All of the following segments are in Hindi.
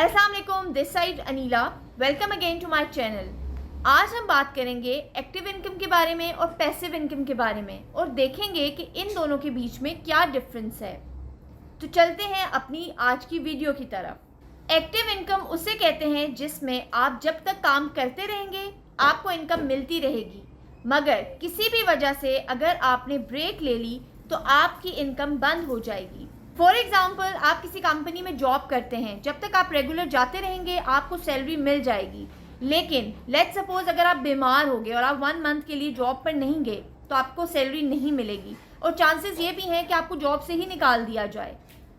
अस्सलाम वालेकुम, this side Anila. Welcome again to my channel. आज हम बात करेंगे एक्टिव इनकम के बारे में और पैसिव इनकम के बारे में और देखेंगे कि इन दोनों के बीच में क्या डिफरेंस है। तो चलते हैं अपनी आज की वीडियो की तरफ। एक्टिव इनकम उसे कहते हैं जिसमें आप जब तक काम करते रहेंगे आपको इनकम मिलती रहेगी, मगर किसी भी वजह से अगर आपने ब्रेक ले ली तो आपकी इनकम बंद हो जाएगी। फॉर एग्जाम्पल, आप किसी कंपनी में जॉब करते हैं, जब तक आप रेगुलर जाते रहेंगे आपको सैलरी मिल जाएगी। लेकिन लेट्स सपोज अगर आप बीमार हो गए और आप 1 मंथ के लिए जॉब पर नहीं गए तो आपको सैलरी नहीं मिलेगी और चांसेस ये भी हैं कि आपको जॉब से ही निकाल दिया जाए।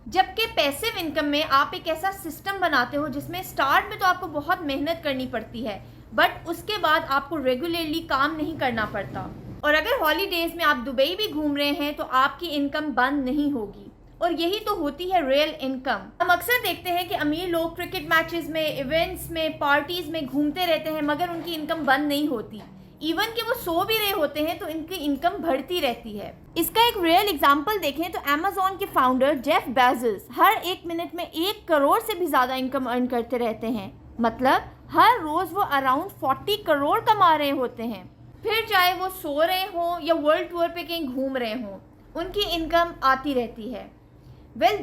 जबकि पैसिव इनकम में आप एक ऐसा सिस्टम बनाते हो जिसमें स्टार्ट में तो आपको बहुत मेहनत करनी पड़ती है, बट उसके बाद आपको रेगुलरली काम नहीं करना पड़ता। और अगर हॉलीडेज में आप दुबई भी घूम रहे हैं तो आपकी इनकम बंद नहीं होगी, और यही तो होती है रियल इनकम। हम अक्सर देखते हैं कि अमीर लोग क्रिकेट मैचेस में, इवेंट्स में, पार्टीज में घूमते रहते हैं मगर उनकी इनकम बंद नहीं होती। इवन कि वो सो भी रहे होते हैं तो इनकी इनकम बढ़ती रहती है। इसका एक रियल एग्जांपल देखें तो अमेज़न के फाउंडर जेफ बेजोस हर 1 मिनट में 1 करोड़ से भी ज़्यादा इनकम अर्न करते रहते हैं। मतलब हर रोज़ वो अराउंड 40 करोड़ कमा रहे होते हैं। फिर चाहे वो सो रहे हों या वर्ल्ड टूर पे कहीं घूम रहे हों, उनकी इनकम आती रहती है।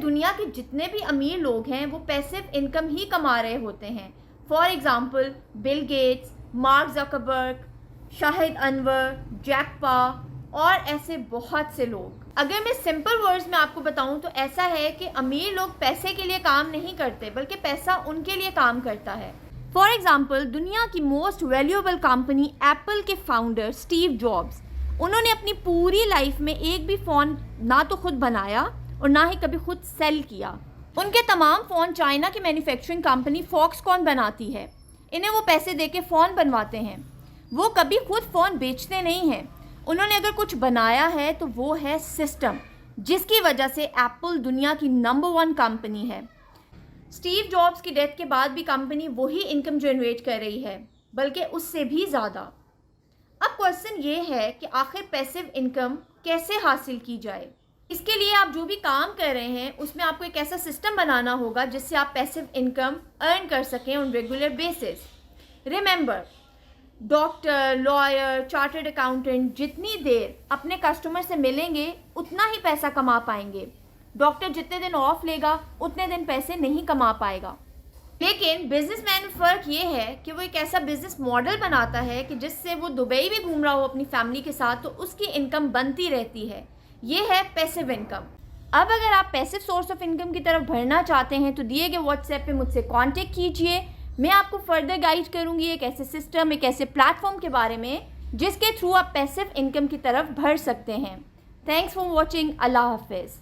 दुनिया के जितने भी अमीर लोग हैं वो पैसिव इनकम ही कमा रहे होते हैं। For example Bill Gates, Mark Zuckerberg, Shahid Anwar, Jack Ma और ऐसे बहुत से लोग। अगर मैं सिंपल वर्ड्स में आपको बताऊं तो ऐसा है कि अमीर लोग पैसे के लिए काम नहीं करते बल्कि पैसा उनके लिए काम करता है। फॉर एग्जांपल, दुनिया की मोस्ट वैल्यूएबल कंपनी एप्पल के फाउंडर स्टीव जॉब्स, उन्होंने अपनी पूरी लाइफ में एक भी फ़ोन ना तो खुद बनाया और ना ही कभी खुद सेल किया। उनके तमाम फ़ोन चाइना की मैन्युफैक्चरिंग कंपनी फॉक्सकॉन बनाती है। इन्हें वो पैसे दे के फ़ोन बनवाते हैं। वो कभी खुद फ़ोन बेचते नहीं हैं। उन्होंने अगर कुछ बनाया है तो वो है सिस्टम, जिसकी वजह से एप्पल दुनिया की नंबर 1 कंपनी है। स्टीव जॉब्स की डेथ के बाद भी कंपनी वही इनकम जनरेट कर रही है, बल्कि उससे भी ज़्यादा। अब क्वेश्चन ये है कि आखिर पैसिव इनकम कैसे हासिल की जाए। इसके लिए आप जो भी काम कर रहे हैं उसमें आपको एक ऐसा सिस्टम बनाना होगा जिससे आप पैसिव इनकम अर्न कर सकें on regular basis. Remember, doctor, lawyer, chartered accountant जितनी देर अपने कस्टमर से मिलेंगे उतना ही पैसा कमा पाएंगे। डॉक्टर जितने दिन ऑफ लेगा उतने दिन पैसे नहीं कमा पाएगा। लेकिन बिजनेसमैन में फ़र्क ये है कि वो एक ऐसा बिजनेस मॉडल बनाता है कि जिससे वो दुबई भी घूम रहा हो अपनी फैमिली के साथ तो उसकी इनकम बनती रहती है। ये है पैसिव इनकम। अब अगर आप पैसिव सोर्स ऑफ इनकम की तरफ बढ़ना चाहते हैं तो दिए गए व्हाट्सएप पे मुझसे कांटेक्ट कीजिए। मैं आपको फर्दर गाइड करूंगी एक ऐसे सिस्टम, एक ऐसे प्लेटफॉर्म के बारे में जिसके थ्रू आप पैसिव इनकम की तरफ बढ़ सकते हैं। Thanks for watching. अल्लाह हाफिज़।